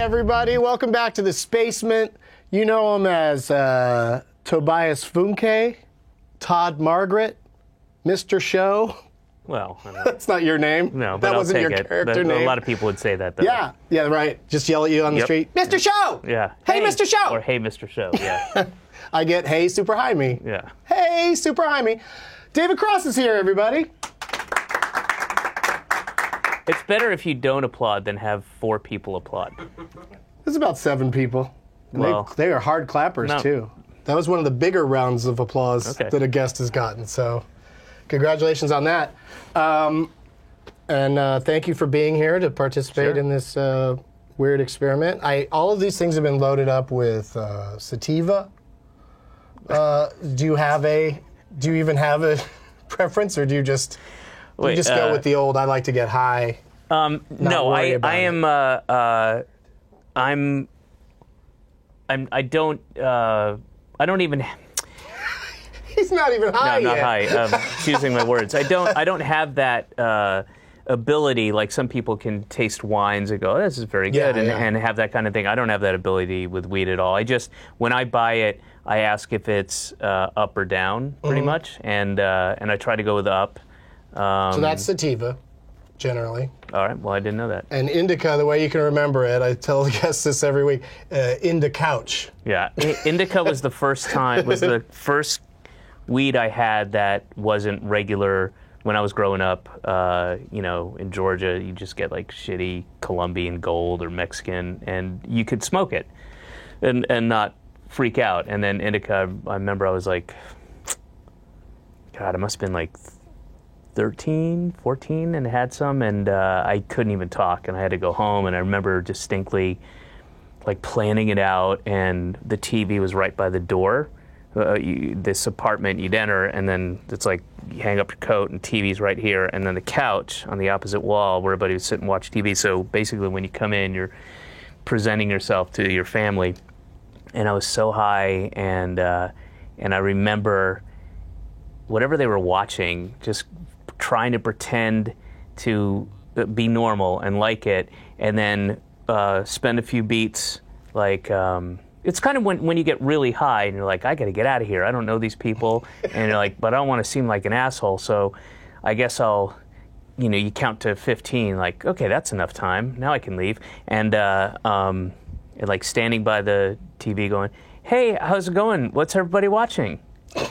everybody. Welcome back to the Spacement. You know him as Tobias Funke, Todd Margaret, Mr. Show. Well, I don't That's not your name. No, but that I'll wasn't take your it. character name. A lot of people would say that, though. Yeah, right. Just yell at you on the street, Mr. Show! Yeah. Hey, Mr. Show! Or hey, Mr. Show, yeah. I get, hey, Super High Me. Yeah. Hey, Super High Me. David Cross is here, everybody. It's better if you don't applaud than have 4 people applaud. There's about 7 people. Well, they are hard clappers, too. That was one of the bigger rounds of applause that a guest has gotten, so congratulations on that. And thank you for being here to participate in this weird experiment. All of these things have been loaded up with sativa. Do you even have a preference, or do you just go with the old, I like to get high? No, I don't even. He's not even high No, yet. not high. Choosing my words. I don't have that ability like some people can taste wines and go, oh, this is very good, and have that kind of thing. I don't have that ability with weed at all. When I buy it, I ask if it's up or down, pretty much, and I try to go with up. So that's sativa, generally. All right. Well, I didn't know that. And indica, the way you can remember it, I tell the guests this every week. Indicouch. Yeah, indica was the first weed I had that wasn't regular. When I was growing up, in Georgia, you just get like shitty Colombian Gold or Mexican, and you could smoke it and not freak out. And then indica, I remember I was like, God, it must have been like 13, 14, and had some, and I couldn't even talk, and I had to go home. And I remember distinctly like planning it out, and the TV was right by the door. This apartment, you'd enter, and then it's like you hang up your coat, and TV's right here, and then the couch on the opposite wall where everybody would sit and watch TV. So basically, when you come in, you're presenting yourself to your family. And I was so high, and I remember whatever they were watching, just trying to pretend to be normal and like it, and then spend a few beats like. It's kind of when you get really high and you're like, I got to get out of here. I don't know these people. And you're like, but I don't want to seem like an asshole. So I guess I'll, you count to 15, like, okay, that's enough time. Now I can leave. And like standing by the TV going, hey, how's it going? What's everybody watching?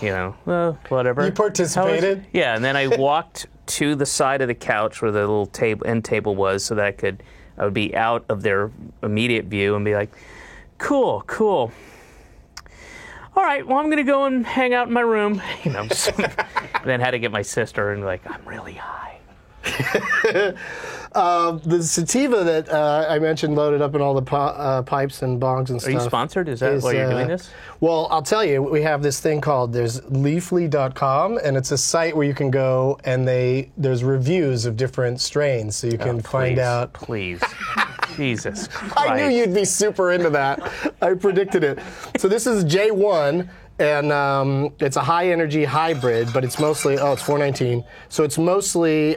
Well, whatever. You participated? Yeah, and then I walked to the side of the couch where the little end table was so that I would be out of their immediate view and be like, Cool. All right, well, I'm going to go and hang out in my room. Then had to get my sister and be like, I'm really high. The sativa that I mentioned loaded up in all the pipes and bongs and stuff. Are you sponsored? Is that why you're doing this? Well, I'll tell you, we have this thing called, there's Leafly.com, and it's a site where you can go and there's reviews of different strains, so you can find out. Please. Jesus Christ. I knew you'd be super into that. I predicted it. So this is J1, and it's a high-energy hybrid, but it's mostly, it's 419. So it's mostly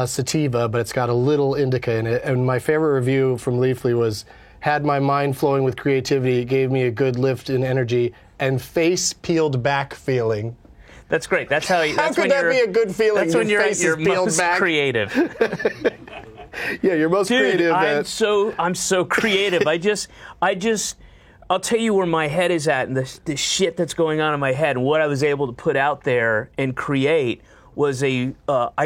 sativa, but it's got a little indica in it. And my favorite review from Leafly was, had my mind flowing with creativity, it gave me a good lift in energy, and face peeled back feeling. That's great. That's how could that be a good feeling? That's when you're most back? Creative. Yeah, you're most creative. I'm so creative. I'll tell you where my head is at, and the shit that's going on in my head, and what I was able to put out there and create was I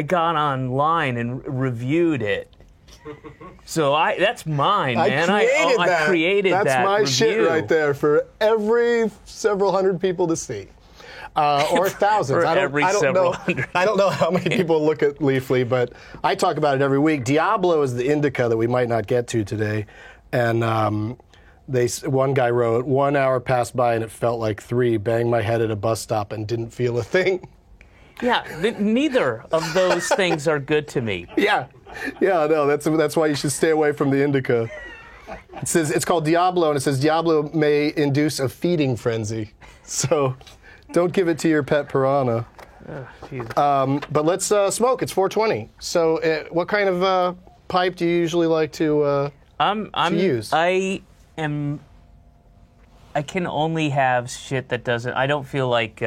got online and reviewed it. So that's mine, man. I created that. That's my review. shit right there for every several hundred people to see. Or thousands. I don't know how many people look at Leafly, but I talk about it every week. Diablo is the indica that we might not get to today. And one guy wrote, 1 hour passed by and it felt like 3, banged my head at a bus stop and didn't feel a thing. Yeah, neither of those things are good to me. Yeah, no, that's why you should stay away from the indica. It says it's called Diablo, and it says Diablo may induce a feeding frenzy. So don't give it to your pet piranha. But let's smoke. It's 420. So what kind of pipe do you usually like to to use? I can only have shit that doesn't. I don't feel like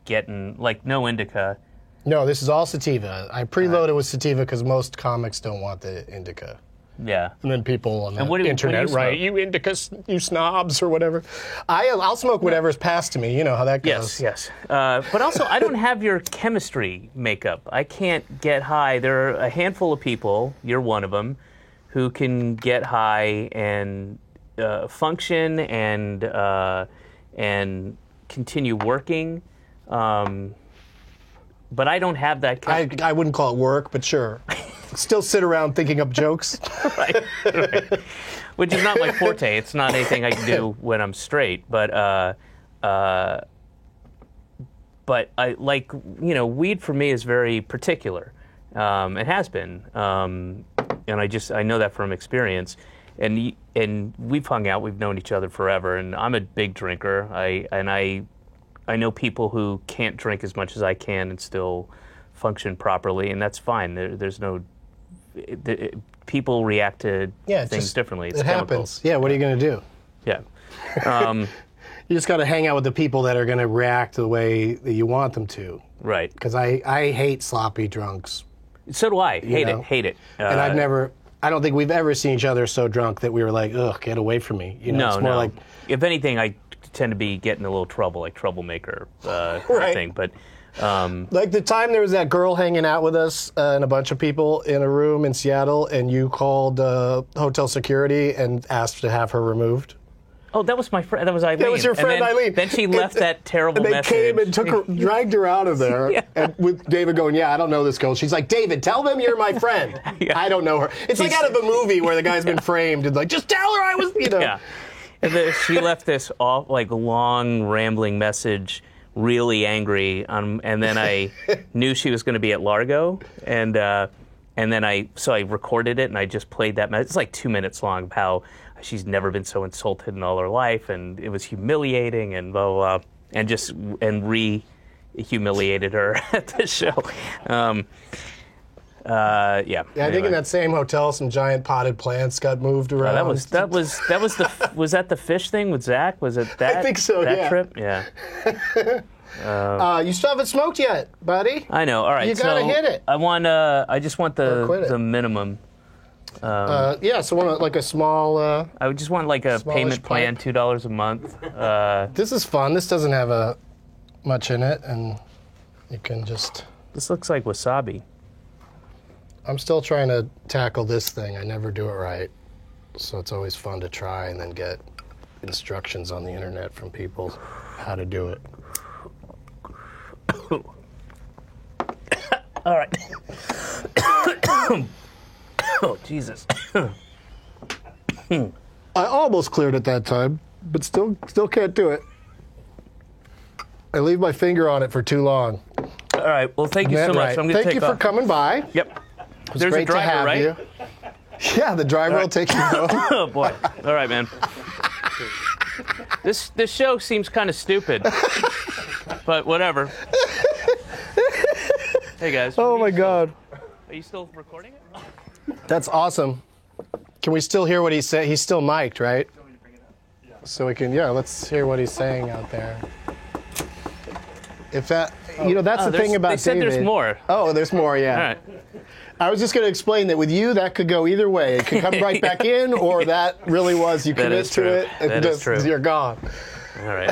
getting like no indica. No, this is all sativa. I preloaded with sativa because most comics don't want the indica. Yeah. And then people on the what do internet you write, you indicas, you snobs, or whatever. I'll smoke whatever's passed to me. You know how that goes. Yes. But also, I don't have your chemistry makeup. I can't get high. There are a handful of people, you're one of them, who can get high and function and continue working. But I don't have that. I wouldn't call it work, but sure. Still sit around thinking up jokes. right. Which is not my forte. It's not anything I can do when I'm straight. But I like, weed for me is very particular. It has been. And I know that from experience. And we've hung out, we've known each other forever, and I'm a big drinker. I know people who can't drink as much as I can and still function properly, and that's fine. There's no... people react to things differently. It's it happens. Yeah, what are you going to do? Yeah. You just got to hang out with the people that are going to react the way that you want them to. Right. Because I hate sloppy drunks. So do I. Hate it. And I don't think we've ever seen each other so drunk that we were like, ugh, get away from me. It's more like... If anything, I tend to be getting a little trouble, like troublemaker right. thing. But like the time there was that girl hanging out with us and a bunch of people in a room in Seattle, and you called hotel security and asked to have her removed. Oh, that was my friend. That was Eileen. That was your friend Eileen. Then she left that terrible message. They came and dragged her out of there, yeah. And with David going, yeah, I don't know this girl. She's like, David, tell them you're my friend. Yeah. I don't know her. It's like out of a movie where the guy's been framed and like, just tell her I was, Yeah. And then she left this long, rambling message, really angry, and then I knew she was going to be at Largo, and then I recorded it and I just played that message. It's like 2 minutes long of how she's never been so insulted in all her life, and it was humiliating and blah blah, blah, and re-humiliated her at the show. I think in that same hotel, some giant potted plants got moved around. Was that the fish thing with Zach? Was it that? I think so. That trip? Yeah. You still haven't smoked yet, buddy. I know. All right, you gotta hit it. I just want the minimum. So like a small. I would just want like a payment plan, $2 a month. This is fun. This doesn't have much in it, and you can just. This looks like wasabi. I'm still trying to tackle this thing. I never do it right, so it's always fun to try and then get instructions on the internet from people how to do it. All right. Oh, Jesus. I almost cleared it that time, but still can't do it. I leave my finger on it for too long. All right. Well, thank you so much. Right. Thank you for coming by. Yep. There's a driver, to have right? You. Yeah, the driver will take you home. Oh boy! All right, man. This show seems kind of stupid, but whatever. Hey guys. Oh my God. Are you still recording it? That's awesome. Can we still hear what he said? He's still mic'd, right? So we can. Yeah, let's hear what he's saying out there. If that, that's the thing about David. They said there's more. Oh, there's more. Yeah. All right. I was just going to explain that with you, that could go either way. It could come right back in, or that really was you commit to it, and just you're gone. All right.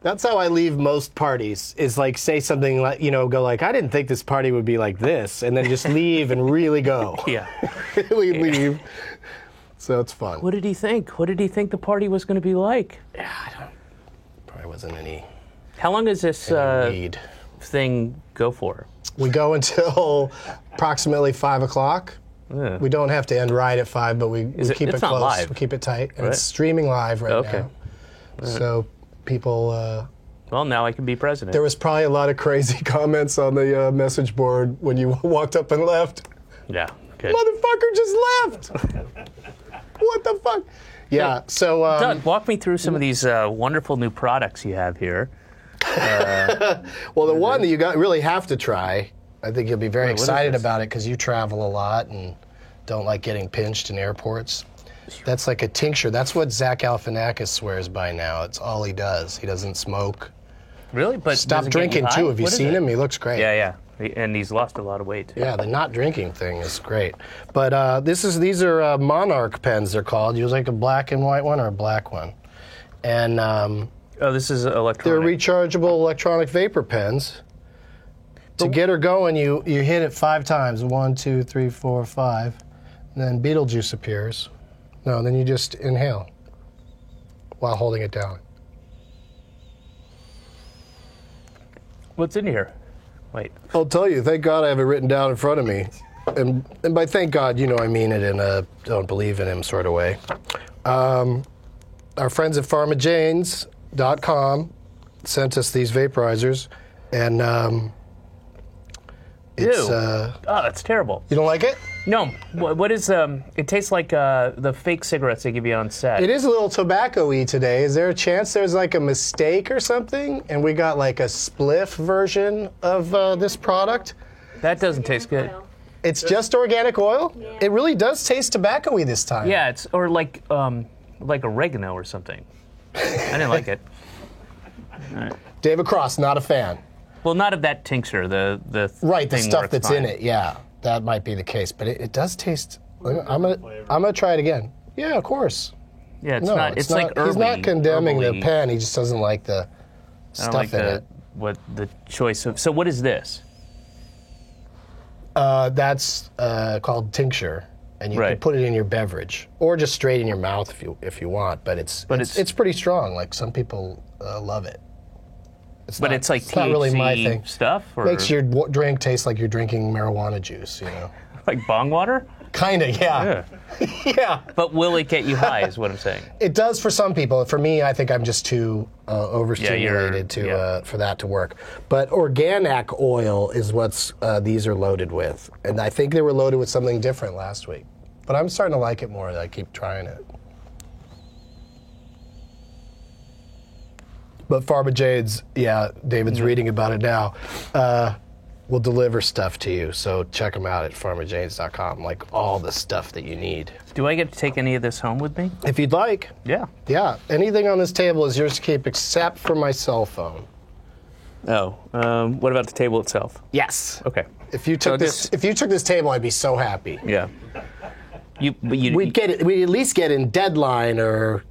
That's how I leave most parties. Is like say something like go like I didn't think this party would be like this, and then just leave and really go. Yeah. Really leave. So it's fun. What did he think? What did he think the party was going to be like? Yeah, probably wasn't any. How long does this thing go for? We go until approximately 5 o'clock. Yeah. We don't have to end right at 5, but we keep it close. Live. We keep it tight, and it's streaming live right now. Right. So people. Well, now I can be president. There was probably a lot of crazy comments on the message board when you walked up and left. Yeah. Good. Motherfucker just left. What the fuck? Yeah. So. Doug, walk me through some of these wonderful new products you have here. Well, the one that you really have to try, I think you'll be very excited about it because you travel a lot and don't like getting pinched in airports. That's like a tincture. That's what Zach Galifianakis swears by now. It's all he does. He doesn't smoke. Really? But stop drinking too. Have you seen him? He looks great. Yeah. And he's lost a lot of weight too. Yeah, the not drinking thing is great. But these are Monarch pens. They're called. You like a black and white one or a black one? And this is electronic. They're rechargeable electronic vapor pens. To get her going, you hit it 5 times. 1, 2, 3, 4, 5. And then Beetlejuice appears. No, then you just inhale while holding it down. What's in here? Wait. I'll tell you. Thank God I have it written down in front of me. And by thank God, I mean it in a don't believe in him sort of way. Our friends at PharmaJanes.com sent us these vaporizers. And it's... that's terrible. You don't like it? No. What is... it tastes like the fake cigarettes they give you on set. It is a little tobacco-y today. Is there a chance there's like a mistake or something? And we got like a spliff version of this product? That doesn't taste good. It's just organic oil? Yeah. It really does taste tobacco-y this time. Yeah, it's... Or like oregano or something. I didn't like it. All right. David Cross, not a fan. Well, not of that tincture. The right, the thing stuff that's fine. in it. Yeah, that might be the case, but it does taste. I'm gonna try it again. Yeah, of course. Yeah, it's not. It's like herby, he's not condemning herbally. the pen. He just doesn't like the stuff in it. What the choice of? So what is this? That's called tincture, and you can put it in your beverage or just straight in your mouth if you want. But it's pretty strong. Like some people love it. It's like THC not really my thing. Stuff? Or? Makes your drink taste like you're drinking marijuana juice, Like bong water? Kinda, yeah. Yeah. But will it get you high is what I'm saying. It does for some people. For me, I think I'm just too overstimulated for that to work. But organic oil is what these are loaded with. And I think they were loaded with something different last week. But I'm starting to like it more as I keep trying it. But PharmaJanes, David's reading about it now, will deliver stuff to you. So check them out at PharmaJanes.com, like all the stuff that you need. Do I get to take any of this home with me? If you'd like. Yeah. Yeah. Anything on this table is yours to keep except for my cell phone. Oh. What about the table itself? Yes. Okay. If you took this table, I'd be so happy. Yeah. We'd at least get in Deadline or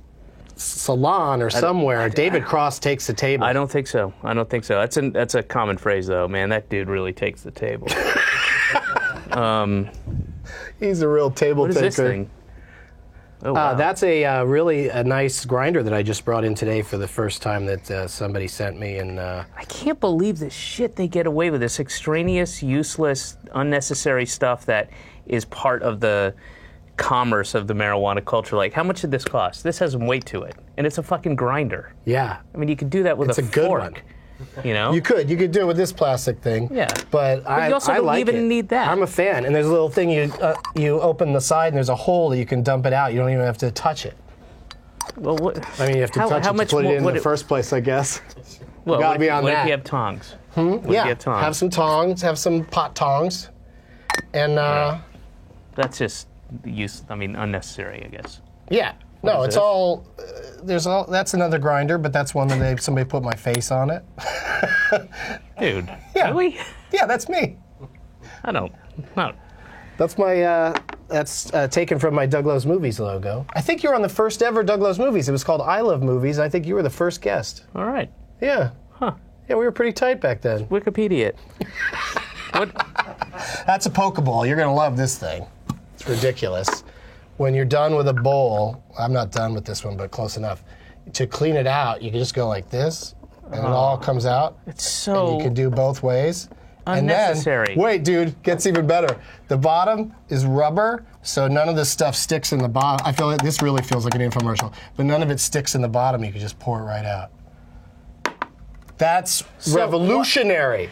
Salon or somewhere. David Cross takes the table. I don't think so. That's a common phrase, though. Man, that dude really takes the table. He's a real table taker. What is this thing? Oh, wow. That's a really nice grinder that I just brought in today for the first time that somebody sent me. And I can't believe the shit they get away with. This extraneous, useless, unnecessary stuff that is part of the commerce of the marijuana culture. Like, how much did this cost? This has some weight to it, and it's a fucking grinder. Yeah. I mean, you could do that with a good fork. One. You could do it with this plastic thing. Yeah. But you also don't even need that. I'm a fan. And there's a little thing you open the side and there's a hole that you can dump it out. You don't even have to touch it. Well, what? I mean, you have to touch it to put it in the first place, I guess. Well, gotta be on that. What if you have tongs? Have some tongs. Have some pot tongs. And that's just unnecessary, I guess. Yeah. No, it's all. That's another grinder, but that's one that somebody put my face on it. Dude. Yeah. Really? Yeah, that's me. I don't. No. That's my. That's taken from my Doug Loves Movies logo. I think you were on the first ever Doug Loves Movies. It was called I Love Movies. I think you were the first guest. All right. Yeah. Huh. Yeah, we were pretty tight back then. Wikipedia it. What? That's a Pokeball. You're gonna love this thing. It's ridiculous. When you're done with a bowl, I'm not done with this one, but close enough. To clean it out, you can just go like this, and it all comes out. It's so and you can do both ways. unnecessary. And then, wait, dude, gets even better. The bottom is rubber, so none of this stuff sticks in the bottom. I feel like this really feels like an infomercial, but none of it sticks in the bottom. You can just pour it right out. That's revolutionary.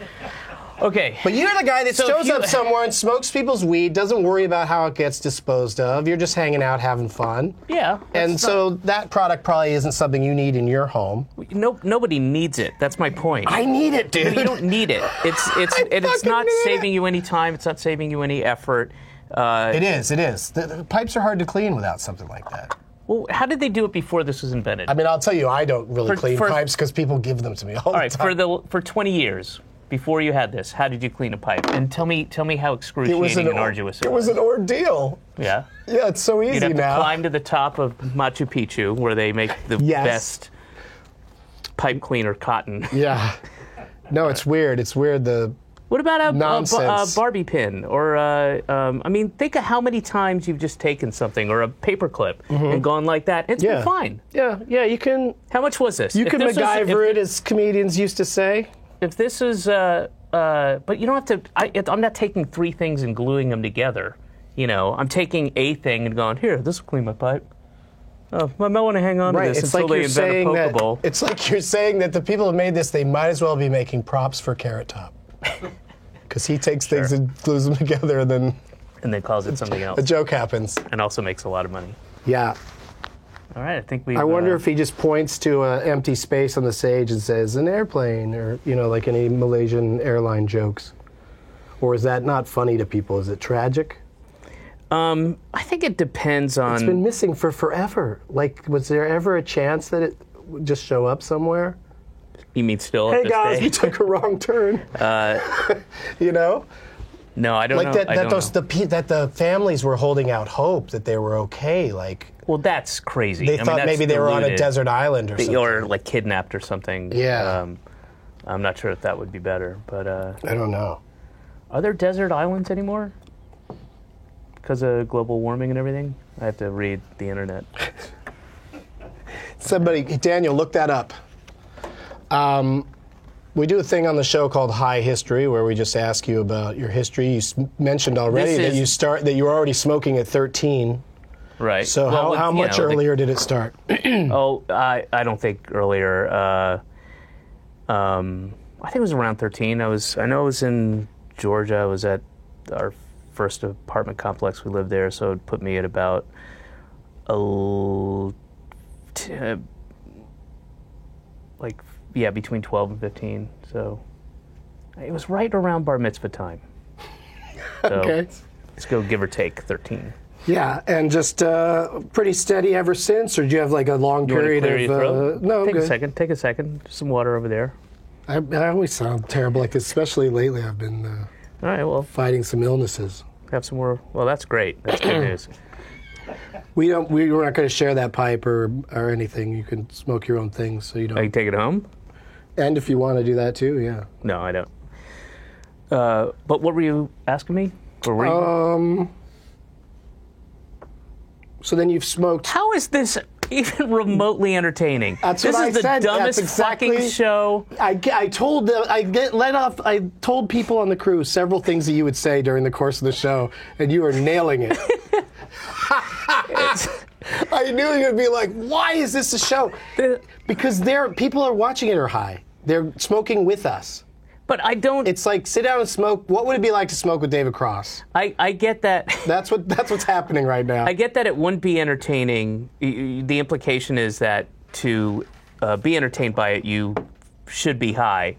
Okay. But you're the guy that shows up somewhere and smokes people's weed, doesn't worry about how it gets disposed of. You're just hanging out, having fun. Yeah. And so that product probably isn't something you need in your home. Nobody needs it. That's my point. I need it, dude. You don't need it. It's not saving you any time. It's not saving you any effort. It is. The pipes are hard to clean without something like that. Well, how did they do it before this was invented? I mean, I'll tell you, I don't really clean pipes because people give them to me all the time. For 20 years before you had this, how did you clean a pipe? And tell me how excruciating and arduous it was. It was an ordeal. Yeah? Yeah, it's so easy now. You'd have to climb to the top of Machu Picchu where they make the best pipe cleaner cotton. Yeah. No, it's weird. It's weird. What about a Barbie pin? Or, I mean, think of how many times you've just taken something, or a paper clip, and gone like that. It's been fine. Yeah, you can... How much was this? You can MacGyver it, as comedians used to say. If this is... but you don't have to... I'm not taking three things and gluing them together. You know, I'm taking a thing and going, here, this will clean my pipe. Oh, I might want to hang on to this until they invent a Pokeball. It's like you're saying that the people who made this, they might as well be making props for Carrot Top. Because he takes things and glues them together and then calls it something else. A joke happens. And also makes a lot of money. Yeah. All right, I think we. I wonder if he just points to an empty space on the stage and says, an airplane, or, like any Malaysian airline jokes. Or is that not funny to people? Is it tragic? I think it depends on... It's been missing for forever. Like, was there ever a chance that it would just show up somewhere? You mean still? Hey guys, we took a wrong turn. You know? No, I don't know. That the families were holding out hope that they were okay. Like, well, that's crazy. They thought maybe they were on a desert island or something, or like kidnapped or something. Yeah. I'm not sure if that would be better, but I don't know. Are there desert islands anymore? Because of global warming and everything? I have to read the internet. Daniel, look that up. We do a thing on the show called High History, where we just ask you about your history. You mentioned already that you were already smoking at 13. Right. So how much earlier did it start? I don't think earlier. I think it was around 13. I know I was in Georgia. I was at our first apartment complex. We lived there, so it put me at about between 12 and 15. So it was right around bar mitzvah time. So okay. Let's go give or take 13. Yeah, and just pretty steady ever since, or do you have like a long period of... No, Take a second. Some water over there. I always sound terrible like this, especially lately. I've been all right, well, fighting some illnesses. Have some more. Well, that's great. That's good news. We're not going to share that pipe or anything. You can smoke your own things, so you don't. I can take it home. And if you want to do that too, yeah. No, I don't. But what were you asking me? Or were you? So then you've smoked. How is this even remotely entertaining? This is the dumbest fucking show. I told people on the crew several things that you would say during the course of the show, and you were nailing it. I knew you'd be like, why is this a show? Because people are watching it or high. They're smoking with us. But I don't... It's like, sit down and smoke. What would it be like to smoke with David Cross? I get that. That's what's happening right now. I get that it wouldn't be entertaining. The implication is that to be entertained by it, you should be high.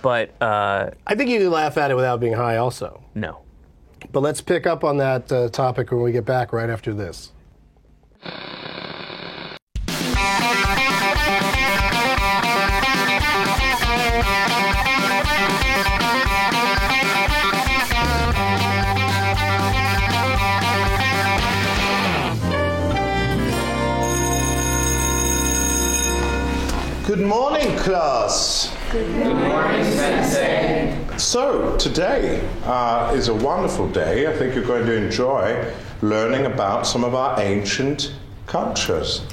But... I think you can laugh at it without being high also. No. But let's pick up on that topic when we get back right after this. Good morning, class. Good morning, Sensei. So, today is a wonderful day. I think you're going to enjoy learning about some of our ancient cultures.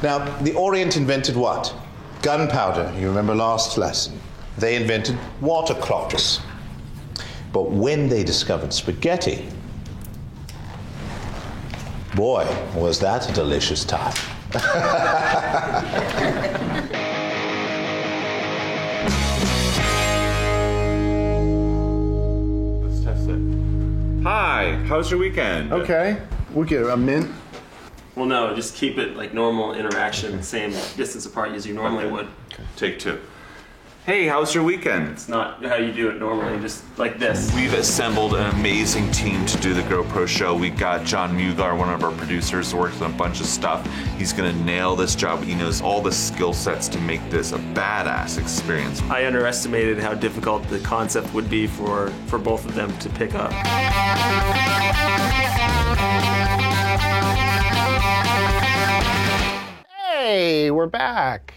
Now, the Orient invented what? Gunpowder. You remember last lesson. They invented water clocks. But when they discovered spaghetti, boy, was that a delicious time. Let's test it. Hi, how's your weekend? Okay, we'll get a mint. Well, no, just keep it like normal interaction, same distance apart as you normally would. Okay. Take two. Hey, how's your weekend? It's not how you do it normally, just like this. We've assembled an amazing team to do the GoPro show. We got John Mugar, one of our producers, who works on a bunch of stuff. He's gonna nail this job. He knows all the skill sets to make this a badass experience. I underestimated how difficult the concept would be for both of them to pick up. Hey, we're back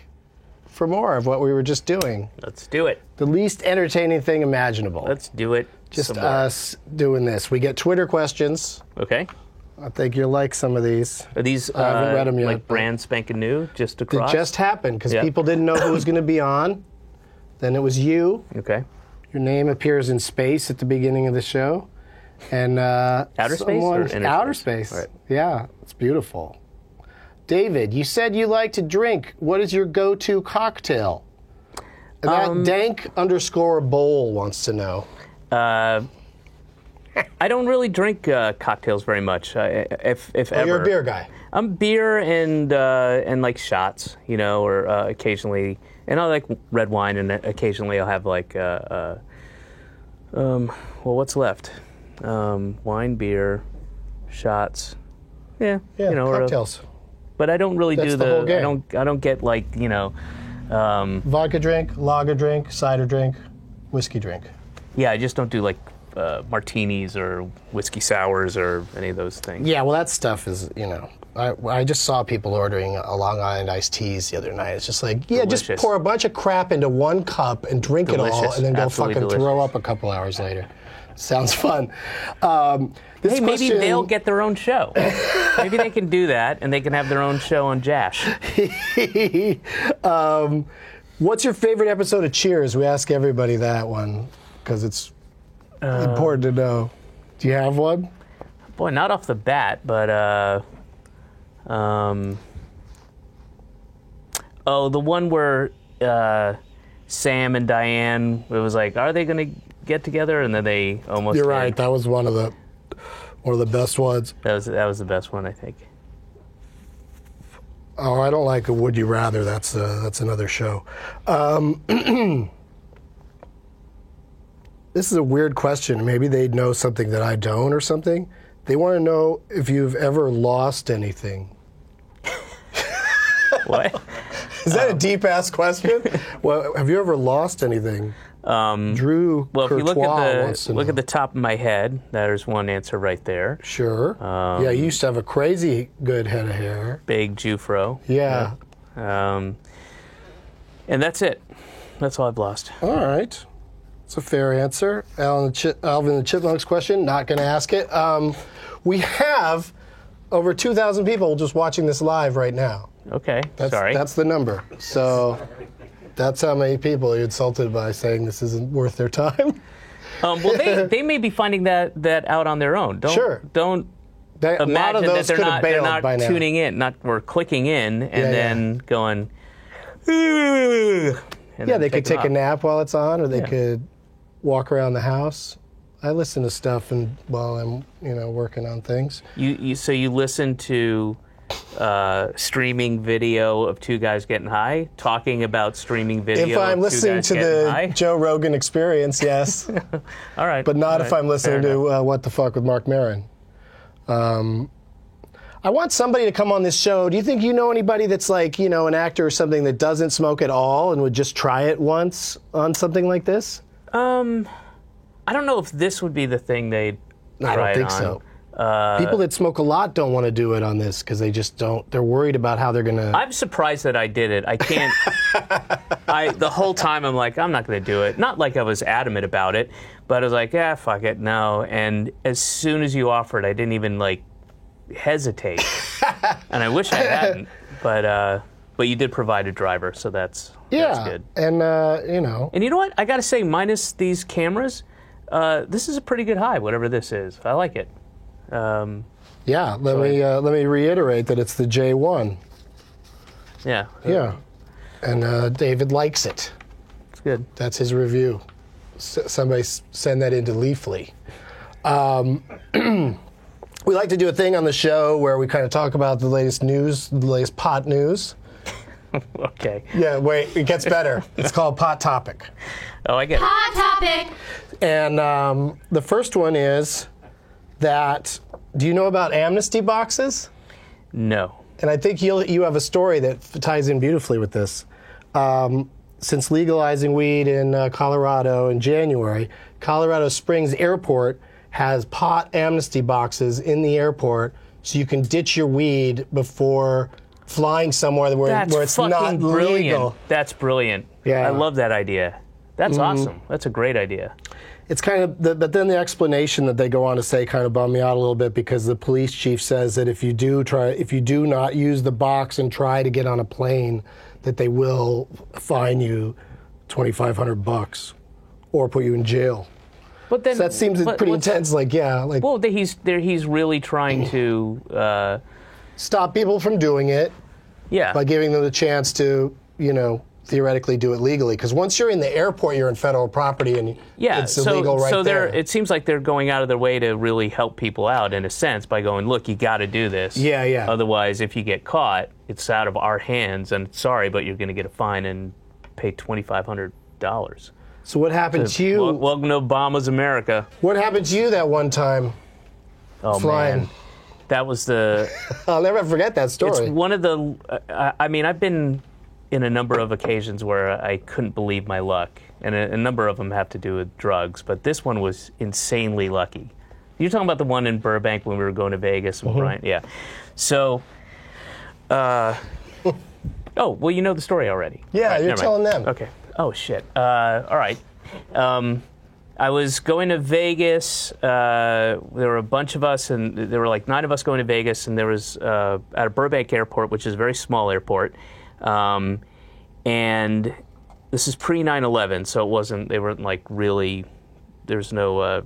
for more of what we were just doing. Let's do it. The least entertaining thing imaginable. Let's do it. Just some more. us doing this. We get Twitter questions. Okay. I think you'll like some of these. Are these I haven't read 'em yet, like but- brand spanking new, just It across? just happened because Yeah. people didn't know who was going to be on. Then it was you. Okay. Your name appears in space at the beginning of the show. And Outer space or inner outer space? space. Right. Yeah, it's beautiful. David, you said you like to drink. What is your go-to cocktail? And that dank_bowl wants to know. I don't really drink cocktails very much, if ever. You're a beer guy. I'm beer and like shots, or occasionally, and I like red wine, and occasionally I'll have like, what's left? Wine, beer, shots. Yeah, Yeah, or cocktails. but I don't really That's do the whole game. I don't get like, Vodka drink, lager drink, cider drink, whiskey drink. yeah, I just don't do like martinis or whiskey sours or any of those things. Yeah, well, that stuff is, I just saw people ordering a Long Island iced teas the other night. It's just like, yeah, Delicious. just pour a bunch of crap into one cup and drink it all, Delicious. and then go Absolutely fucking delicious. throw up a couple hours later. Sounds fun. This Hey, maybe question- they'll get their own show. Maybe they can do that, and they can have their own show on Jash. What's your favorite episode of Cheers? We ask everybody that one because it's important to know. Do you have one? Boy, not off the bat, but the one where Sam and Diane, it was like, are they going to get together? And then they almost You're did. right. That was one of the best ones. That was the best one, I think. Oh, I don't like a Would You Rather. That's another show. This is a weird question. Maybe they know something that I don't or something. They want to know if you've ever lost anything. What? Is that a deep-ass question? Well, have you ever lost anything? Drew Well, if you Courtois wants to look know. at the top of my head, there's one answer right there. Sure. Yeah, you used to have a crazy good head of hair. Big Jufro. Yeah. And that's it. That's all I've lost. All right. It's a fair answer. Alvin the Chipmunks question, not going to ask it. We have over 2,000 people just watching this live right now. Okay, That's, sorry. That's the number. So that's how many people are insulted by saying this isn't worth their time. Well, they may be finding that out on their own. Sure. Don't A lot imagine of that those they're could have not, they're bailed not by now. tuning in, or clicking in, and Yeah, then going. Yeah, they could take a nap. nap while it's on, or they Yeah. could walk around the house. I listen to stuff while I'm, working on things. So you listen to streaming video of two guys getting high, talking about streaming video. If I'm of two listening guys to getting the high. Joe Rogan Experience, yes, All right, but not all if right, I'm listening fair to enough. What the Fuck with Mark Maron. I want somebody to come on this show. Do you think you know anybody that's like, an actor or something that doesn't smoke at all and would just try it once on something like this? I don't know if this would be the thing they'd I try don't think it on. so. People that smoke a lot don't want to do it on this because they just don't. They're worried about how they're going to. I'm surprised that I did it. I can't. The whole time I'm like, I'm not going to do it. Not like I was adamant about it, but I was like, yeah, fuck it, no. And as soon as you offered, I didn't even hesitate. And I wish I hadn't, but you did provide a driver, so that's good. And And you know what? I got to say, minus these cameras, this is a pretty good high. Whatever this is, I like it. Yeah. Let me reiterate that it's the J1. Yeah. Yeah. And David likes it. It's good. That's his review. Somebody send that into Leafly. We like to do a thing on the show where we kind of talk about the latest news, the latest pot news. Okay. Yeah, wait, it gets better. It's called Pot Topic. Oh, I get it. Hot topic. And the first one is that, do you know about amnesty boxes? No. And I think you have a story that ties in beautifully with this. Since legalizing weed in Colorado in January, Colorado Springs Airport has pot amnesty boxes in the airport so you can ditch your weed before flying somewhere where it's not brilliant. legal. That's brilliant. Yeah. I love that idea. That's awesome. That's a great idea. It's kind of, but then the explanation that they go on to say kind of bummed me out a little bit, because the police chief says that if you do not use the box and try to get on a plane, that they will fine you $2,500 or put you in jail. But then So that seems pretty intense. Well, he's really trying to. Stop people from doing it Yeah. by giving them the chance to, theoretically do it legally. Because once you're in the airport, you're in federal property, and it's illegal right there. It seems like they're going out of their way to really help people out in a sense by going, look, you got to do this. Yeah. Otherwise, if you get caught, it's out of our hands, and sorry, but you're going to get a fine and pay $2,500. So what happened to you? Welcome to Obama's America. What happened to you that one time Oh flying? man, that was the. I'll never forget that story. It's one of the. I've been in a number of occasions where I couldn't believe my luck, and a number of them have to do with drugs, but this one was insanely lucky. You're talking about the one in Burbank when we were going to Vegas and Brian, yeah. So, oh, well, you know the story already. Yeah, Right, you're never telling mind. them. Okay. Oh shit. All right. I was going to Vegas. There were a bunch of us, and there were like 9 of us going to Vegas, and there was at a Burbank airport, which is a very small airport. And this is pre 9/11, so they weren't like really, there's no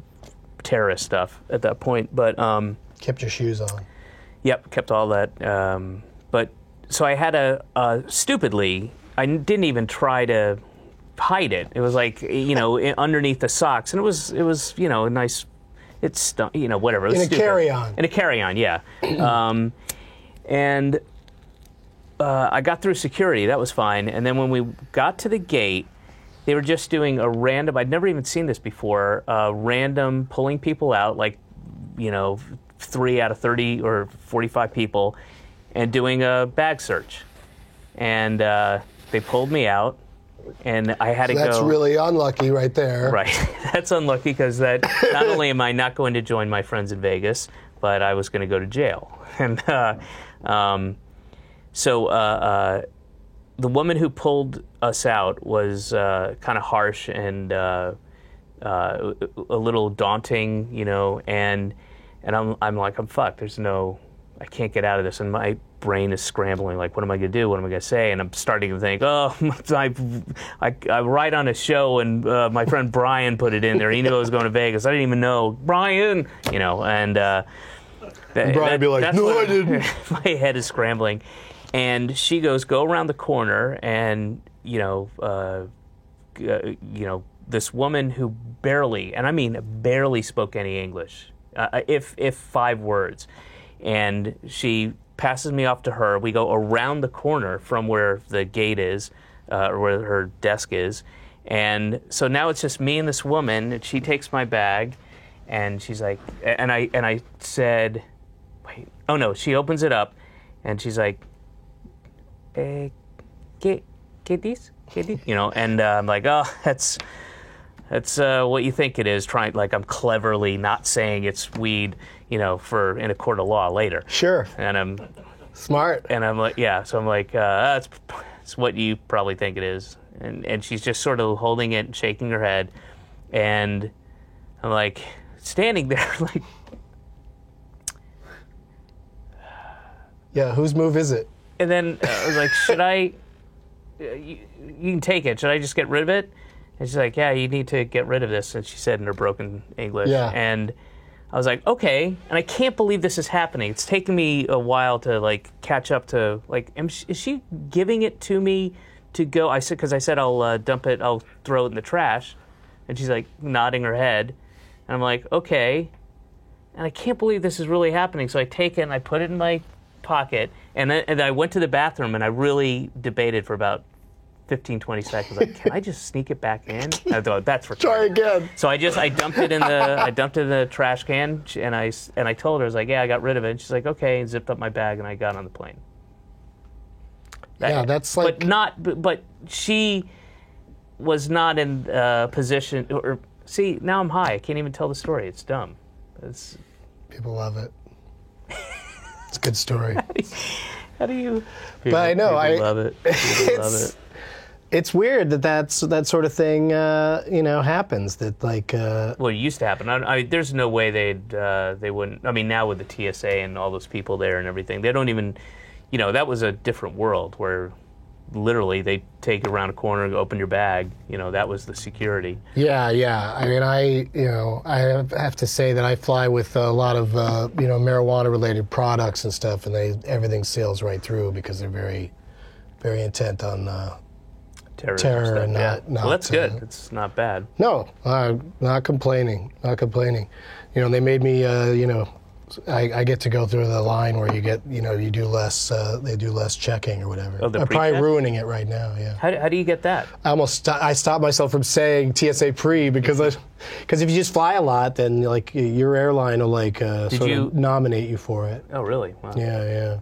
terrorist stuff at that point. But Kept your shoes on. yep, kept all that. But so I had stupidly, I didn't even try to hide it. It was like, underneath the socks, and it was a nice, it's whatever. It was In a stupid. carry-on. In a carry-on, yeah. And I got through security. That was fine. And then when we got to the gate, they were just doing a random, I'd never even seen this before, random pulling people out, like, 3 out of 30 or 45 people, and doing a bag search. And they pulled me out, and I had to go. That's really unlucky right there. Right. That's unlucky because that not only am I not going to join my friends in Vegas, but I was going to go to jail. And so the woman who pulled us out was kind of harsh and a little daunting, and I'm like, I'm fucked. I can't get out of this, and my brain is scrambling. Like, what am I going to do? What am I going to say? And I'm starting to think, I write on a show, and my friend Brian put it in there. He knew I was going to Vegas. I didn't even know Brian, and Brian would be like, no, I didn't. My head is scrambling. And she goes, go around the corner, and, this woman who barely, and I mean barely spoke any English, if 5 words. And she passes me off to her. We go around the corner from where the gate is, or where her desk is. And so now it's just me and this woman, and she takes my bag, and she's like, and I said, wait, oh no, she opens it up, and she's like, ¿Qué dices? And I'm like, oh, that's what you think it is. Trying, like, I'm cleverly not saying it's weed, for in a court of law later. Sure. And I'm Smart. And I'm like, yeah. So I'm like, that's what you probably think it is. And she's just sort of holding it and shaking her head, and I'm like standing there, like, yeah. Whose move is it? And then I was like, should I? You can take it. Should I just get rid of it? And she's like, yeah, you need to get rid of this. And she said in her broken English. Yeah. And I was like, okay. And I can't believe this is happening. It's taken me a while to like catch up to like, is she giving it to me to go? I said, because I said I'll dump it, I'll throw it in the trash. And she's like nodding her head. And I'm like, okay. And I can't believe this is really happening. So I take it and I put it in my pocket, and I went to the bathroom, and I really debated for about 15, 20 seconds. Like, can I just sneak it back in? I thought that's retarded. Try again. So I dumped it in the trash can, and I told her, I was like, yeah, I got rid of it. And she's like, okay, and zipped up my bag, and I got on the plane. That's like. But she was not in position. Or see, now I'm high. I can't even tell the story. It's dumb. People love it. It's a good story. How do you? But I know I love it. Love it. It's weird that sort of thing happens. That like. Well, it used to happen. There's no way they wouldn't. I mean, now with the TSA and all those people there and everything, they don't even. That was a different world where literally they take you around a corner and open your bag. That was the security. Yeah. I mean, I have to say that I fly with a lot of marijuana-related products and stuff, and everything sails right through because they're very, very intent on terror and not. Well, that's good. It's not bad. No, not complaining. Not complaining. They made me. I get to go through the line where you get, you do less, they do less checking or whatever. Oh, I'm probably ruining it right now, yeah. How do you get that? I stopped myself from saying TSA pre because if you just fly a lot, then like your airline will of nominate you for it. Oh, really? Wow. Yeah.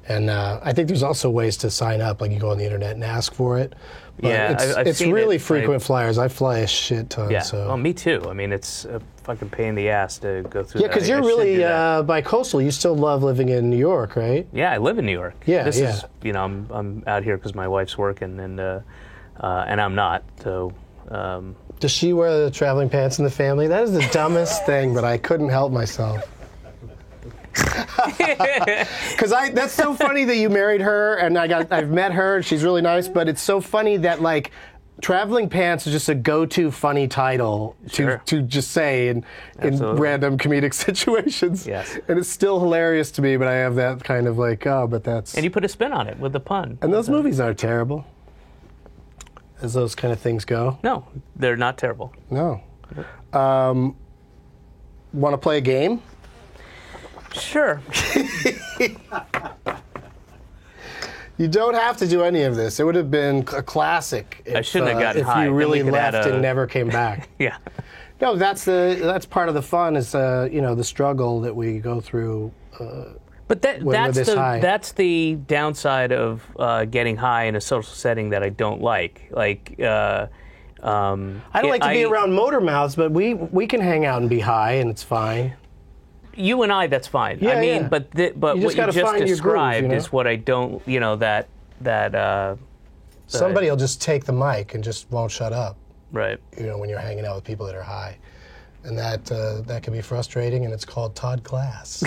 And I think there's also ways to sign up, like you go on the internet and ask for it. But it's really frequent flyers. I fly a shit ton. Yeah. So. Well, me too. I mean, it's a fucking pain in the ass to go through. Yeah, because you're really bi-coastal. You still love living in New York, right? Yeah, I live in New York. Yeah, this is I'm out here because my wife's working and I'm not. So. Does she wear the traveling pants in the family? That is the dumbest thing, but I couldn't help myself. Because that's so funny that you married her, and I've met her, and she's really nice. But it's so funny that like traveling pants is just a go-to funny title to just say in random comedic situations. Yes, and it's still hilarious to me. But I have that kind of like, but that's. And you put a spin on it with the pun. And those movies aren't terrible, as those kind of things go. No, they're not terrible. No. Want to play a game? Sure. You don't have to do any of this. It would have been a classic if, I shouldn't have gotten high. If you really left and never came back. Yeah. No, that's part of the fun is the struggle that we go through. But that's the downside of getting high in a social setting that I don't like. Like. I don't like to be around motor mouths, but we can hang out and be high, and it's fine. You and I, that's fine. Yeah, I mean, yeah. but what you just described is what I don't. That. Somebody will just take the mic and just won't shut up. Right. When you're hanging out with people that are high, and that can be frustrating. And it's called Todd Glass.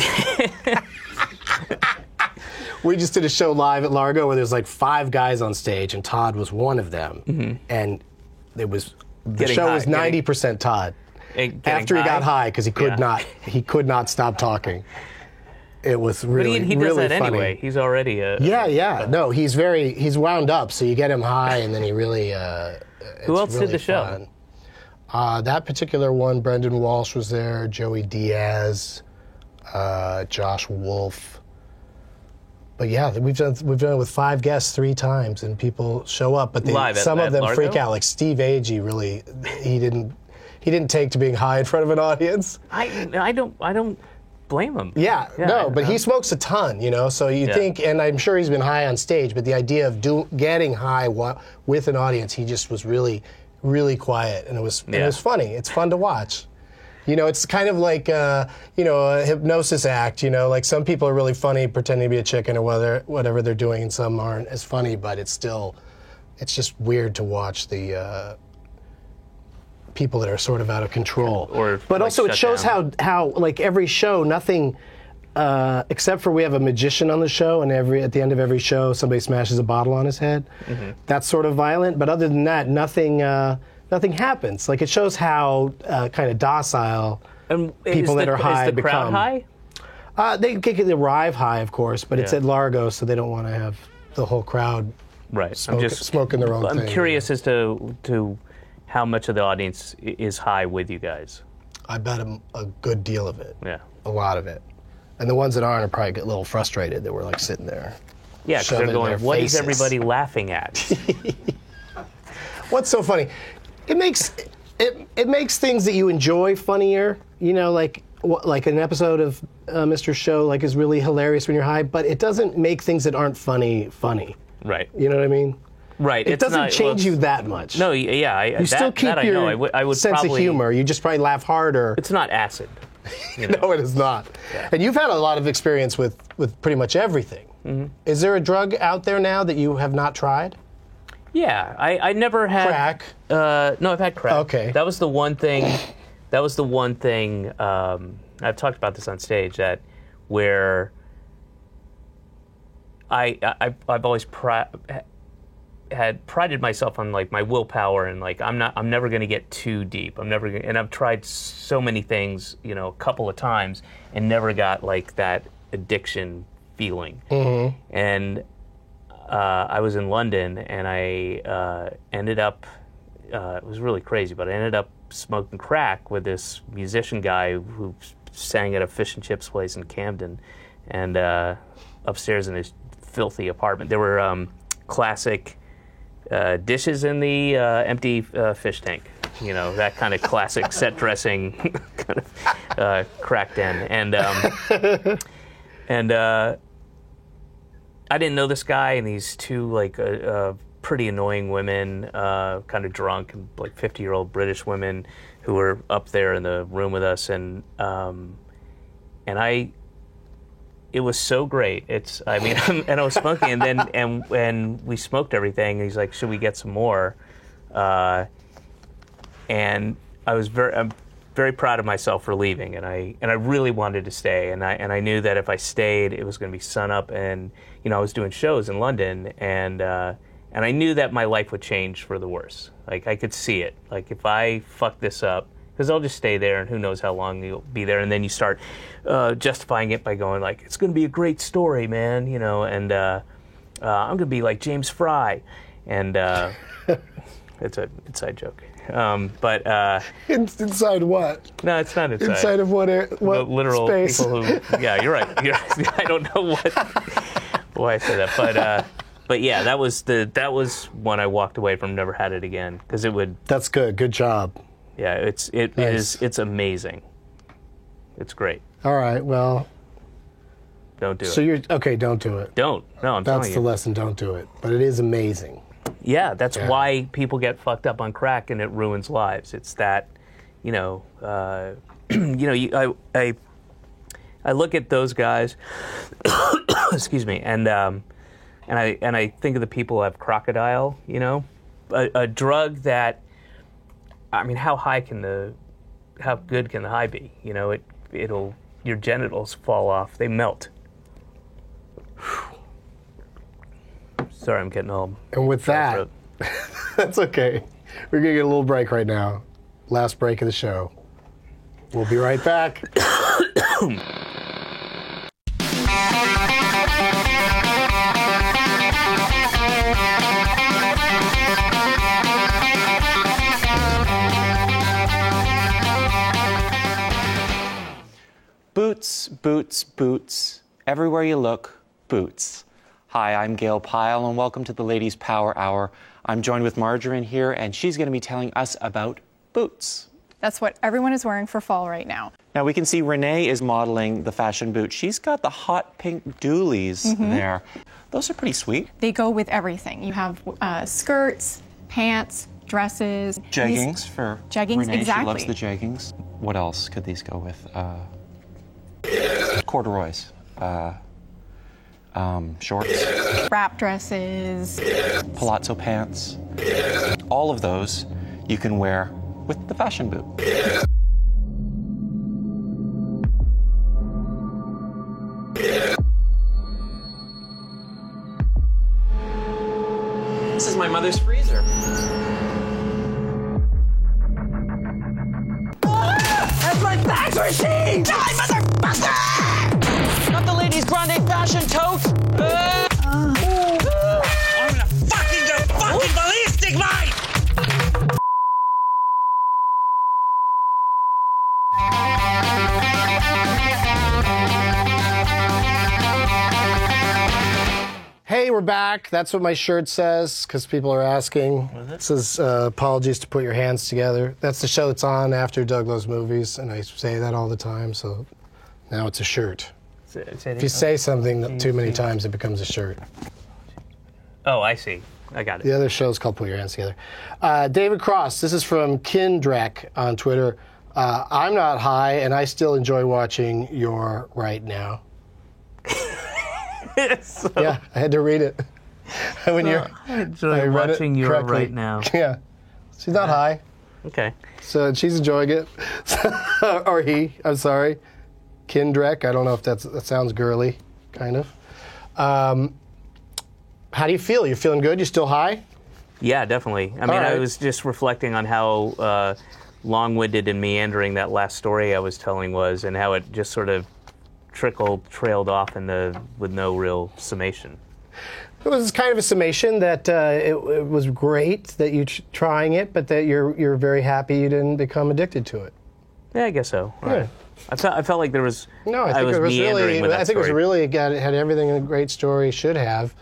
We just did a show live at Largo where there's like 5 guys on stage, and Todd was one of them, and the show was 90% Todd. After he got high, because he could not stop talking. It was really, but he does really that funny. Anyway. He's already No, he's wound up, so you get him high, and then he really. Who else really did the show? That particular one, Brendan Walsh was there, Joey Diaz, Josh Wolf. But yeah, we've done it with 5 guests 3 times, and people show up, but some of them Largo? freak out. Like Steve Agee, really, he didn't take to being high in front of an audience. I don't blame him. Yeah, but he smokes a ton, so you think, and I'm sure he's been high on stage, but the idea of getting high with an audience, he just was really, really quiet, and it was funny. It's fun to watch. It's kind of like, a hypnosis act, like some people are really funny pretending to be a chicken or whatever they're doing, and some aren't as funny, but it's just weird to watch the people that are sort of out of control. But also it shows how like every show, nothing, except for we have a magician on the show, and at the end of every show, somebody smashes a bottle on his head. Mm-hmm. That's sort of violent, but other than that, nothing happens. Like it shows how kind of docile people that are high become. Is the crowd high? They arrive high, of course, but it's at Largo, so they don't want to have the whole crowd smoking their own thing. I'm curious as to how much of the audience is high with you guys. I bet a good deal of it. Yeah. A lot of it. And the ones that aren't are probably get a little frustrated that we're like sitting there. Yeah, because they're going, what is everybody laughing at? What's so funny? It makes things that you enjoy funnier. You know, like an episode of Mr. Show like is really hilarious when you're high, but it doesn't make things that aren't funny. Right. You know what I mean? Right. It doesn't change you that much. No, yeah. You still keep your sense of humor. You just probably laugh harder. It's not acid. You know? No, it is not. Yeah. And you've had a lot of experience with pretty much everything. Mm-hmm. Is there a drug out there now that you have not tried? Yeah, I never had crack. No, I've had crack. Okay. That was the one thing. I've talked about this on stage where I've always had prided myself on like my willpower and like I'm never going to get too deep. And I've tried so many things, you know, a couple of times and never got like that addiction feeling. Mm-hmm. And I was in London and I ended up, it was really crazy, but I ended up smoking crack with this musician guy who sang at a fish and chips place in Camden, and upstairs in his filthy apartment. There were classic dishes in the empty fish tank. You know, that kind of classic set dressing kind of crack den. And I didn't know this guy, and these two like pretty annoying women, kind of drunk, like 50-year-old British women who were up there in the room with us, and it was so great. And I was smoking, and then and we smoked everything. And he's like, "Should we get some more?" And I'm very proud of myself for leaving, and I really wanted to stay, and I knew that if I stayed, it was going to be sun up, and you know I was doing shows in London, and I knew that my life would change for the worse. Like I could see it. Like if I fuck this up, because I'll just stay there, and who knows how long you'll be there, and then you start justifying it by going like, it's going to be a great story, man, you know, and I'm going to be like James Fry, and it's an inside joke. But inside what? No, it's not inside. Inside of what literal space? People who, yeah, you're right. I don't know why I said that, but yeah, that was one I walked away from. Never had it again because it would. That's good. Good job. Yeah, it's amazing. It's great. All right, well. Don't do it. So you're okay. Don't do it. Don't. No, I'm telling you. That's the lesson. Don't do it. But it is amazing. Yeah, that's why people get fucked up on crack and it ruins lives. It's that, you know, I look at those guys, excuse me, and I think of the people who have crocodile. You know, a drug that, I mean, how good can the high be? You know, your genitals fall off, they melt. Sorry, I'm getting all... And with that, that's okay. We're going to get a little break right now. Last break of the show. We'll be right back. Boots, boots, boots. Everywhere you look, boots. Hi, I'm Gail Pyle, and welcome to the Ladies Power Hour. I'm joined with Margarine here, and she's going to be telling us about boots. That's what everyone is wearing for fall right now. Now, we can see Renee is modeling the fashion boot. She's got the hot pink doolies there. Those are pretty sweet. They go with everything. You have skirts, pants, dresses. Jeggings for jeggings, Renee. exactly. She loves the jeggings. What else could these go with? Corduroys. Shorts. Wrap dresses. Palazzo pants. All of those you can wear with the fashion boot. This is my mother's freezer. That's my fax machine! Die, motherfucker! Not the Ladies Grande fashion tote! I'm gonna fucking go fucking ballistic, mate! we're back. That's what my shirt says, because people are asking. It says, apologies to put your hands together. That's the show that's on after Doug Loves Movies, and I say that all the time, so now it's a shirt. If you say something too many times, it becomes a shirt. Oh, I see. I got it. The other show's called Put Your Hands Together. David Cross, this is from Kindrek on Twitter. I'm not high, and I still enjoy watching your Right Now. So, Yeah, I had to read it. When I enjoy watching your correctly. Right Now. Yeah. She's not high, Okay. so she's enjoying it. Or he, I'm sorry. Kindrek, I don't know if that sounds girly, kind of. How do you feel? You feeling good? You still high? Yeah, definitely. I mean, right. I was just reflecting on how long-winded and meandering that last story I was telling was, and how it just sort of trailed off with no real summation. It was kind of a summation that it was great that you trying it, but that you're very happy you didn't become addicted to it. Yeah, I guess so. Yeah. Right. I felt like there was. No, I think was it was meandering really. with that I think it was story. really had everything a great story should have.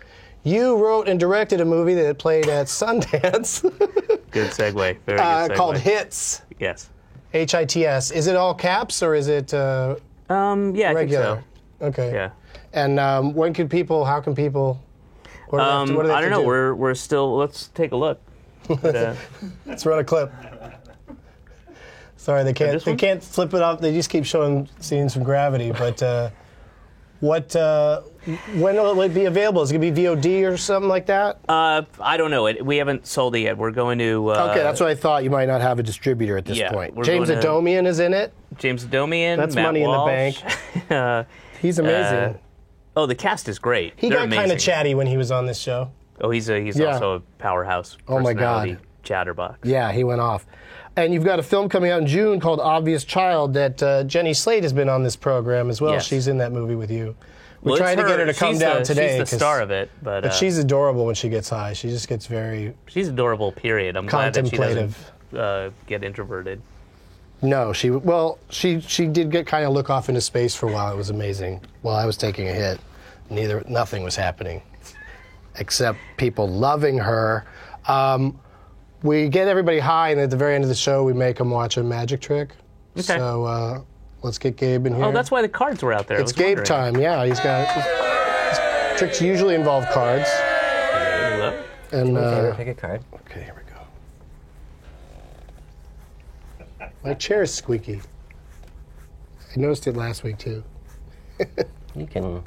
You wrote and directed a movie that played at Sundance. Good segue. Very good segue. Called Hits. Yes. HITS. Is it all caps or is it Yeah, I regular? think so. Okay. Yeah. And when can people? How can people? What do they have to, what do they I have don't to know. do? We're still. Let's take a look. But, Let's run a clip. Sorry, they can't. this They one? can't flip it up. They just keep showing scenes from Gravity. But when will it be available? Is it gonna be VOD or something like that? I don't know. We haven't sold it yet. We're going to. Okay, that's what I thought. You might not have a distributor at this yeah, point. we're James going to- Adomian is in it. James Adomian. That's Matt money Walsh. in the bank. He's amazing. Oh, the cast is great. He They're got kind amazing. of chatty when he was on this show. Oh, he's Yeah. also a powerhouse. Oh, my God. personality, Chatterbox. Yeah, he went off. And you've got a film coming out in June called Obvious Child that Jenny Slate has been on this program as well. Yes. She's in that movie with you. We Well, tried it's to get her to come she's down the, today. She's the 'cause- star of it, but she's adorable when she gets high. She just gets very she's adorable. Period. I'm glad that she contemplative. doesn't get introverted. No, she did get kind of look off into space for a while. It was amazing. While I was taking a hit, nothing was happening, except people loving her. We get everybody high, and at the very end of the show, we make them watch a magic trick. Okay. So let's get Gabe in here. Oh, that's why the cards were out there. I It's was Gabe wondering. time. Yeah, his tricks usually involve cards. And Pick a card. okay, here we go. My chair is squeaky. I noticed it last week too. You can,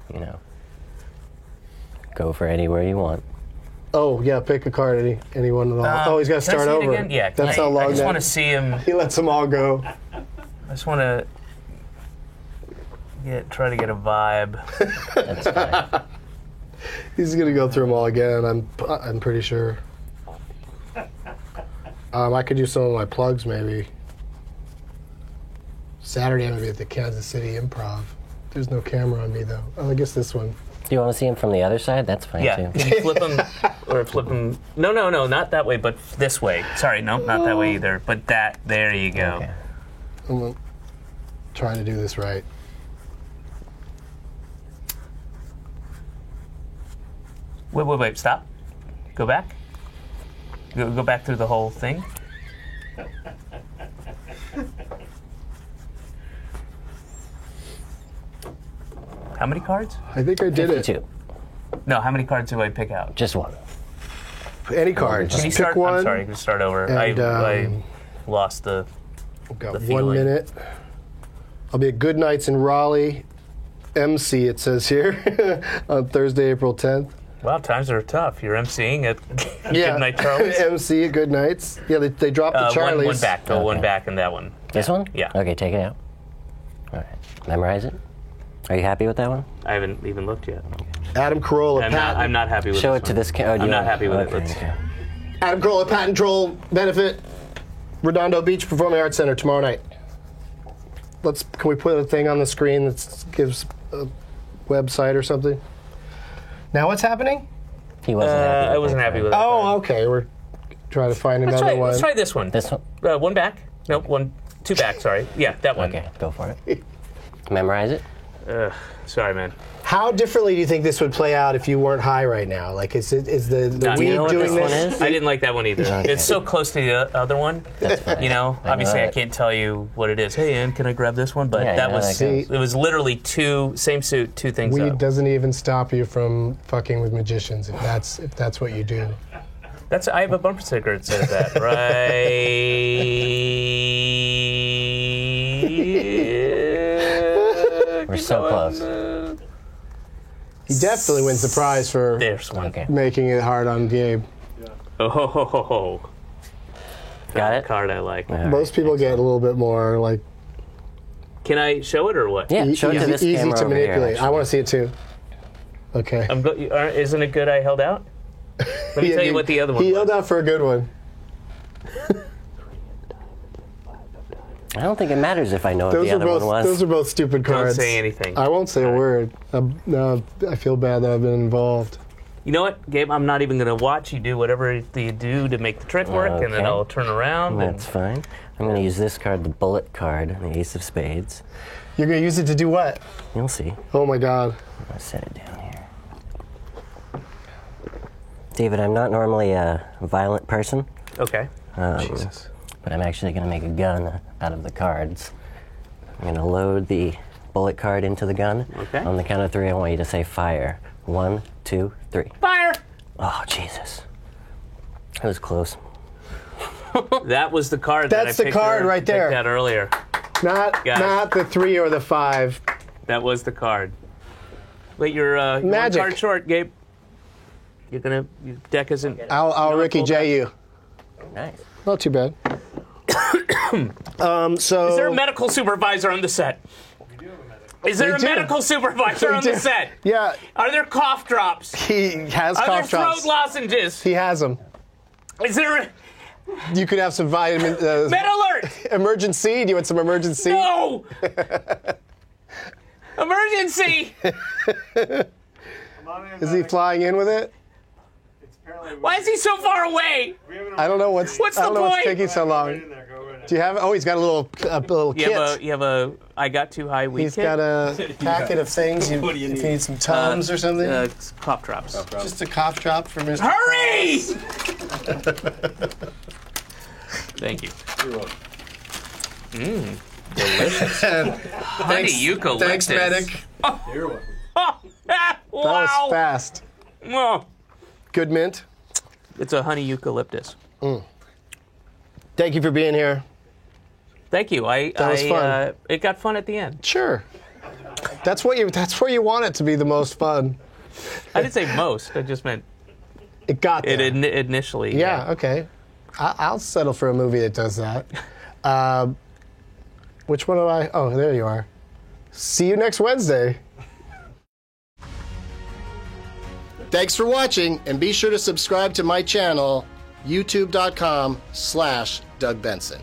go for anywhere you want. Oh yeah, pick a card. Any one of all. He's got to Can I start see it over. again? Yeah. That's how long I just that. want to see him. He lets them all go. I just want to try to get a vibe. That's fine. He's gonna go through them all again. I'm pretty sure. I could do some of my plugs maybe. Saturday I'm gonna be at the Kansas City Improv. There's no camera on me though. Oh, I guess this one. Do you want to see him from the other side? That's fine Yeah. too. Can you flip him or flip him? No, not that way, but this way. Sorry, no, not that way either. But that. There you go. Okay. I'm gonna try to do this right. Wait. Stop. Go back. Go back through the whole thing. How many cards? I think I did it. 52. No, how many cards do I pick out? Just one. Any card. Just Can you pick start? one. I'm sorry, can start over. And, I lost the. We've got the 1 feeling. minute. I'll be at Good Nights in Raleigh, MC it says here, on Thursday, April 10th. Wow, times are tough. You're emceeing at Yeah. Good Night, Charles. MC at Good Nights. Yeah, they dropped the Charlies. One back. Go one Okay. back and that one. This one? Yeah. Okay, take it out. All right. Memorize it. Are you happy with that one? I haven't even looked yet. Adam Carolla, I'm not happy with Show this it to one. this camera. I'm not happy with it. Okay, Let's- okay. Adam Carolla, Patent Troll benefit, Redondo Beach Performing Arts Center tomorrow night. Can we put a thing on the screen that gives a website or something? Now what's happening? He wasn't happy. I wasn't happy with it. Oh, okay. We're trying to find another one. Let's try this one. This one? One back. Nope, two back, sorry. Yeah, that one. Okay, go for it. Memorize it. Sorry, man. How differently do you think this would play out if you weren't high right now? Like, is the weed you know what doing this this? one is? I didn't like that one either. Okay. It's so close to the other one. That's fine. You know, I know obviously I that. can't tell you what it is. Hey, Ann, can I grab this one? But Yeah, I that know was that goes. it was literally same suit, two things Weed up. doesn't even stop you from fucking with magicians if that's what you do. I have a bumper sticker that says that. Right. We're so close. He definitely wins the prize for There's one. Okay. making it hard on Gabe. Oh, ho, ho, ho, ho. Got That it? card I like. All right. Most people get a little bit more like Can I show it or what? Yeah, show it to this easy camera to over here, manipulate. I actually. want to see it too. Okay. Isn't it good I held out? Let me tell you what the other one He was. held out for a good one. I don't think it matters if I know what Those the are other both. one was. Those are both stupid Don't cards. say anything. I won't say a word. No, I feel bad that I've been involved. You know what, Gabe? I'm not even going to watch you do whatever you do to make the trick work, and then Okay. I'll turn around. And That's fine. I'm going to use this card, the bullet card, the Ace of Spades. You're gonna use it to do what? You'll see. Oh my God. I'm going to set it down here. David, I'm not normally a violent person, okay. Jesus. but I'm actually going to make a gun out of the cards. I'm going to load the bullet card into the gun. Okay. On the count of 3, I want you to say fire. 1, 2, 3. Fire! Oh, Jesus. That was close. That was the card. That's that I the card right there. Picked out earlier. Not the 3 or the 5. That was the card. Wait, you're one Magic. card short, Gabe. Your deck isn't. I'll Ricky full J you. Nice. Not too bad. So Is there a medical supervisor on the set? Is there We a do. medical supervisor We on do. the set? Yeah, Are there cough drops? he has Are there cough throat drops. lozenges? He has them. Is there a You could have some vitamin. med alert? Emergency? Do you want some emergency? No! Emergency! Is he flying in with it? Why is he so far away? I don't know what's. What's I don't the know what's point? taking so long. Do you have? Oh, he's got a little kit. You have a I got too high weed He's kit. got a packet of things. What do you if need? you need some Tums or something. It's cough drops. Just a cough drop for Mr. Hurry! Thank you. You're welcome. Delicious. Honey eucalyptus. Thanks, medic. You're welcome. Oh, That was wow. fast. Oh. Good mint. It's a honey eucalyptus. Thank you for being here. Thank you. That was fun. It got fun at the end. Sure. That's where you want it to be the most fun. I didn't say most. I just meant It got there. it initially. Yeah, okay. I'll settle for a movie that does that. Which one am I? Oh, there you are. See you next Wednesday. Thanks for watching, and be sure to subscribe to my channel, youtube.com/Doug Benson.